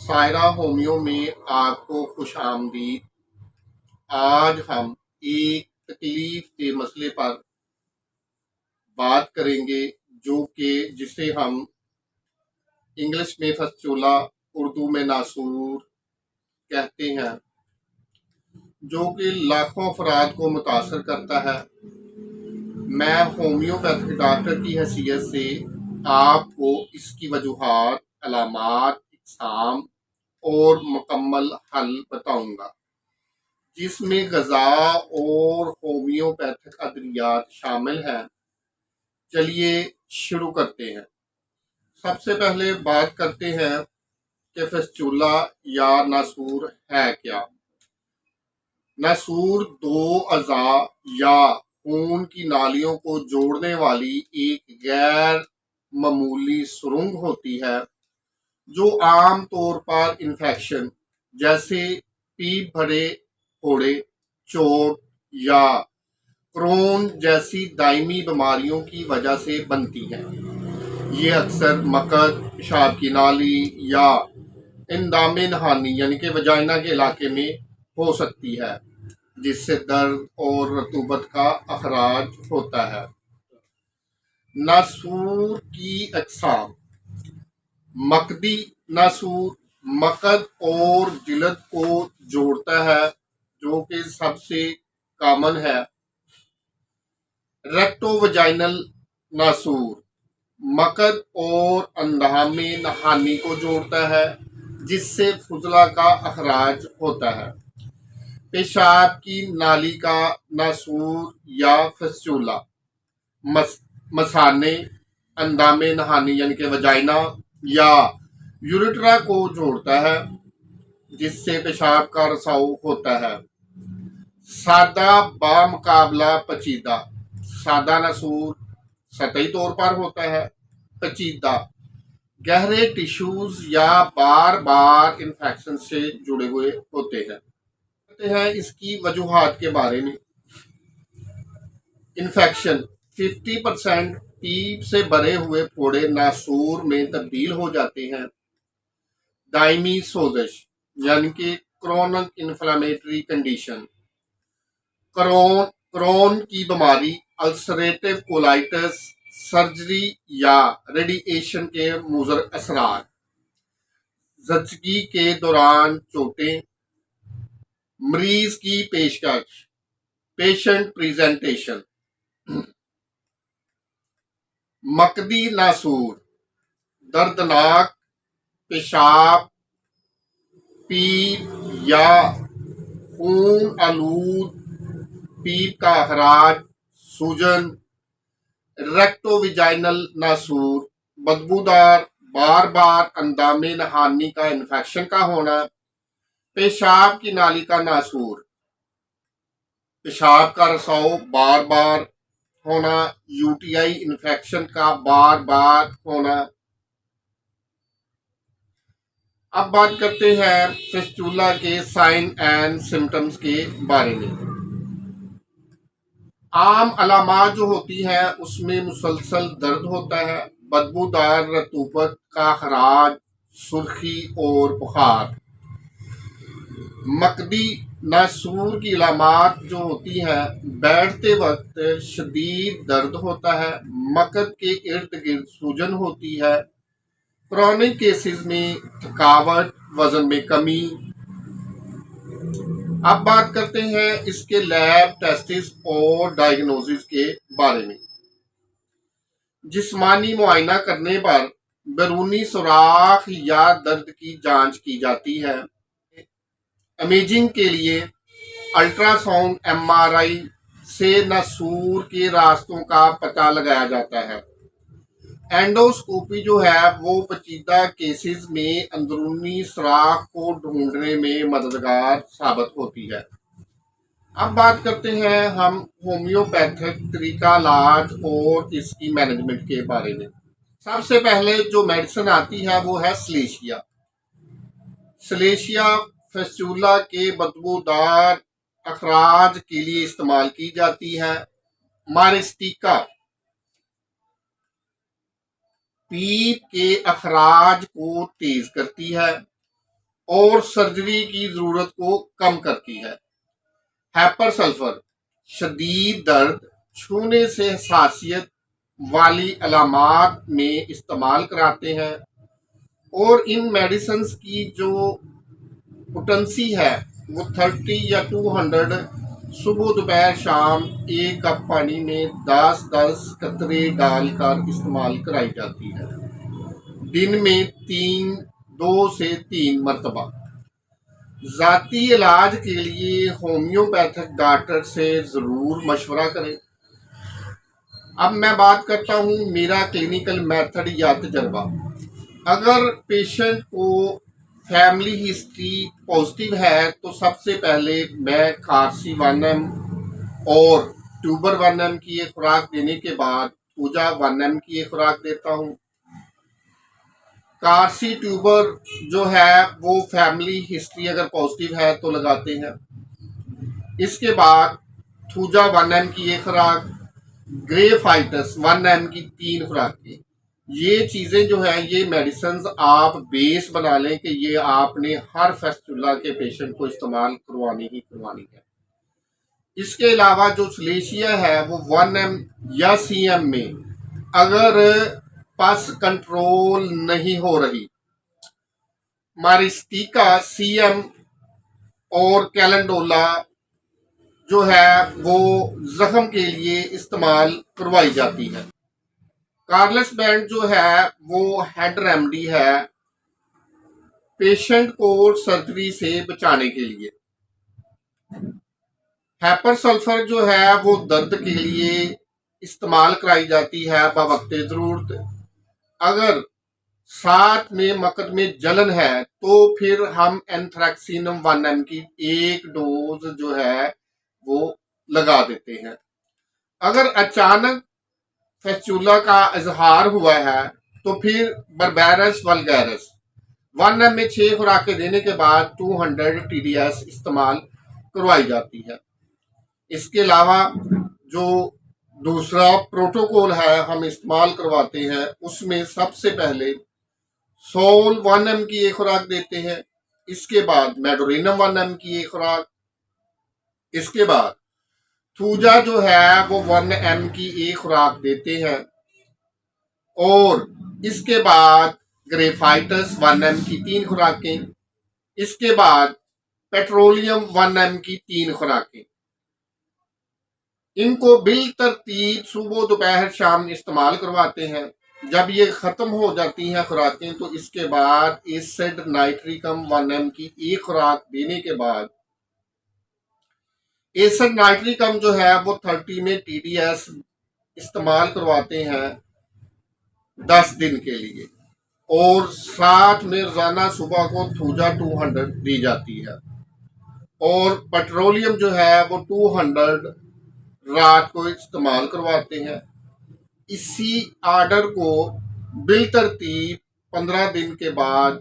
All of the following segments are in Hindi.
सायरा होमियो में आपको खुश आमदीद। आज हम एक तकलीफ के मसले पर बात करेंगे जो कि जिसे हम इंग्लिश में फस्चूला, उर्दू में नासूर कहते हैं, जो कि लाखों अफराद को मुतासर करता है। मैं होम्योपैथिक डॉक्टर की हैसियत से आपको इसकी वजूहात, अलामात, इकसाम और मुकम्मल हल बताऊंगा, जिसमें ग़िज़ा और होम्योपैथिक अद्वियात शामिल हैं। चलिए शुरू करते हैं। सबसे पहले बात करते हैं कि फिस्टुला या नासूर है क्या। नासूर दो अज़ा या खून की नालियों को जोड़ने वाली एक गैर मामूली सुरंग होती है, जो आम तौर पर इन्फेक्शन जैसे पीप भरे फोड़े, चोट या क्रोन जैसी दायमी बीमारियों की वजह से बनती है। ये अक्सर मकद, पेशाब की नाली या इंदामे नहानी यानी कि वजाइना के इलाके में हो सकती है, जिससे दर्द और रतूबत का अखराज होता है। नासूर की अक़साम। मकदी नासूर मकद और जिल्द को जोड़ता है, जो कि सबसे कॉमन है। रेक्टोवजाइनल नासूर मकद और अंदामे नहानी को जोड़ता है, जिससे फुजला का अखराज होता है। पेशाब की नाली का नासूर या फिस्टुला मसाने, अंदामे नहानी यानी कि वजाइना या यूरेट्रा को जोड़ता है, जिससे पेशाब का रसाव होता है। सादा बामुकाबला पेचीदा। सादा नासूर सतही तौर पर होता है। पेचीदा गहरे टिश्यूज या बार बार इन्फेक्शन से जुड़े हुए होते हैं। इसकी वजूहात के बारे में। इन्फेक्शन 50% पीप से भरे हुए फोड़े नासूर में तब्दील हो जाते हैं। दायमी सोजश यानी कि क्रोनिक इन्फ्लेमेटरी कंडीशन। क्रोन की बीमारी, अल्सरेटिव कोलाइटिस, सर्जरी या रेडिएशन के मुज़र असरार, ज़चगी के दौरान चोटें। मरीज की पेशकश, पेशेंट प्रेजेंटेशन। मकदी नासूर दर्दनाक पेशाब, पीप या खून आलूद पीप का अखराज, सूजन। रेक्टोविजाइनल नासूर बदबूदार बार बार अंदामे नहानी का इन्फेक्शन का होना। पेशाब की नाली का नासूर, पेशाब का रसाव बार बार होना, यूटीआई इन्फेक्शन का बार बार होना। अब बात करते हैं फिस्टुला के साइन एंड सिम्टम्स के बारे में। आम अलामात जो होती हैं उसमें मुसलसल दर्द होता है, बदबूदार रतूबत का खराज, सुर्खी और बुखार। मकदी नासूर की अलामात जो होती हैं, बैठते वक्त शदीद दर्द होता है, मकद के इर्द गिर्द सूजन होती है। क्रोनिक केसेस में थकावट, वजन में कमी। अब बात करते हैं इसके लैब टेस्टिस और डायग्नोसिस के बारे में। जिस्मानी मुआयना करने पर बैरूनी सुराख या दर्द की जांच की जाती है। इमेजिंग के लिए अल्ट्रासाउंड, एमआरआई से नासूर के रास्तों का पता लगाया जाता है। एंडोस्कोपी जो है वो पेचीदा केसेस में अंदरूनी सुराख को ढूंढने में मददगार साबित होती है। अब बात करते हैं हम होम्योपैथिक तरीका इलाज और इसकी मैनेजमेंट के बारे में। सबसे पहले जो मेडिसिन आती है वो है सलेशिया। सलेशिया फिस्टुला के बदबूदार अखराज के लिए इस्तेमाल की जाती है। मारिस्टिका पीप के अखराज को तेज करती है। और सर्जरी की जरूरत को कम करती है। हाइपर सल्फर शदीद दर्द, छूने से हसासियत वाली अलामात में इस्तेमाल कराते हैं और इन मेडिसिन की जो पोटेंसी है वो 30 या 200 सुबह दोपहर शाम एक कप पानी में 10-10 कतरे डालकर इस्तेमाल कराई जाती है, दिन में 2 से 3 मरतबा। ज़ाती इलाज के लिए होम्योपैथिक डॉक्टर से ज़रूर मशवरा करें। अब मैं बात करता हूँ मेरा क्लिनिकल मेथड या तजर्बा। अगर पेशेंट को फैमिली हिस्ट्री पॉजिटिव है तो सबसे पहले मैं कार्सी 1M और ट्यूबर 1M की एक खुराक देने के बाद पूजा 1M की एक खुराक देता हूँ। कार्सी ट्यूबर जो है वो फैमिली हिस्ट्री अगर पॉजिटिव है तो लगाते हैं। इसके बाद थूजा 1M की एक खुराक, ग्रेफाइटस 1M की 3 खुराकें। ये चीज़ें जो है ये मेडिसिन आप बेस बना लें कि ये आपने हर फेस्टुला के पेशेंट को इस्तेमाल करवानी ही करवानी है। इसके अलावा जो सलेशिया है वो 1M या CM में अगर पस कंट्रोल नहीं हो रही, मारिस्टिका CM और कैलेंडोला जो है वो जख्म के लिए इस्तेमाल करवाई जाती है। कार्लस बैंड जो है वो हेड रेमेडी है पेशेंट को सर्जरी से बचाने के लिए। हाइपर सल्फर जो है वो दर्द के लिए इस्तेमाल कराई जाती है बवक्ते ज़रूरत। अगर साथ में मकद में जलन है तो फिर हम एंथ्रैक्सिनम 1M की 1 डोज जो है वो लगा देते हैं। अगर अचानक फेस्टुला का इजहार हुआ है तो फिर बर्बेरस वल्गैरस 1M में 6 खुराकें देने के बाद 200 TDS इस्तेमाल करवाई जाती है। इसके अलावा जो दूसरा प्रोटोकॉल है हम इस्तेमाल करवाते हैं उसमें सबसे पहले सोल 1M की एक खुराक देते हैं, इसके बाद मेडोरिनम 1M की एक खुराक, इसके बाद थूजा जो है वो 1M की एक खुराक देते हैं और इसके बाद ग्रेफाइटस 1M की 3 खुराकें, इसके बाद पेट्रोलियम 1M की 3 खुराकें। इनको बिल तरतीब सुबह दोपहर शाम इस्तेमाल करवाते हैं। जब ये ख़त्म हो जाती हैं खुराकें तो इसके बाद एसिड नाइट्रिकम 1M की एक खुराक देने के बाद एसिड नाइट्रिकम जो है वो 30 में TDS इस्तेमाल करवाते हैं 10 दिन के लिए और साथ में रोजाना सुबह को थूजा 200 दी जाती है और पेट्रोलियम जो है वो 200 रात को इस्तेमाल करवाते हैं। इसी आर्डर को बिल तरतीब 15 दिन के बाद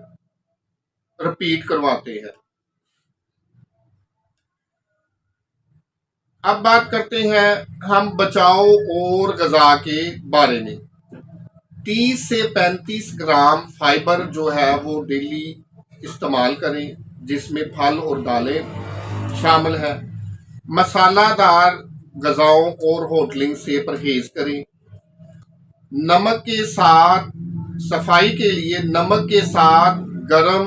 रिपीट करवाते हैं। अब बात करते हैं हम बचाव और गजा के बारे में। 30 से 35 ग्राम फाइबर जो है वो डेली इस्तेमाल करें जिसमें फल और दालें शामिल है। मसालादार गजाओं और होटलिंग से परहेज करें। नमक के साथ सफाई के लिए नमक के साथ गर्म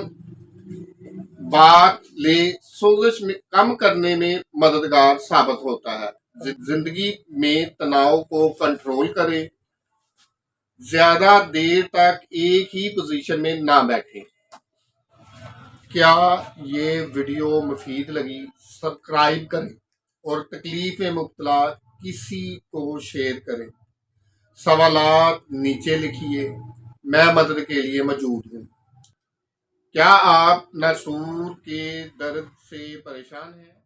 बात ले सोजिश में कम करने में मददगार साबित होता है। जिंदगी में तनाव को कंट्रोल करें। ज्यादा देर तक एक ही पोजीशन में ना बैठें। क्या ये वीडियो मुफीद लगी? सब्सक्राइब करें और तकलीफ में मुब्तला किसी को शेयर करें। सवालात नीचे लिखिए, मैं मदद के लिए मौजूद हूँ। क्या आप नसूर के दर्द से परेशान हैं?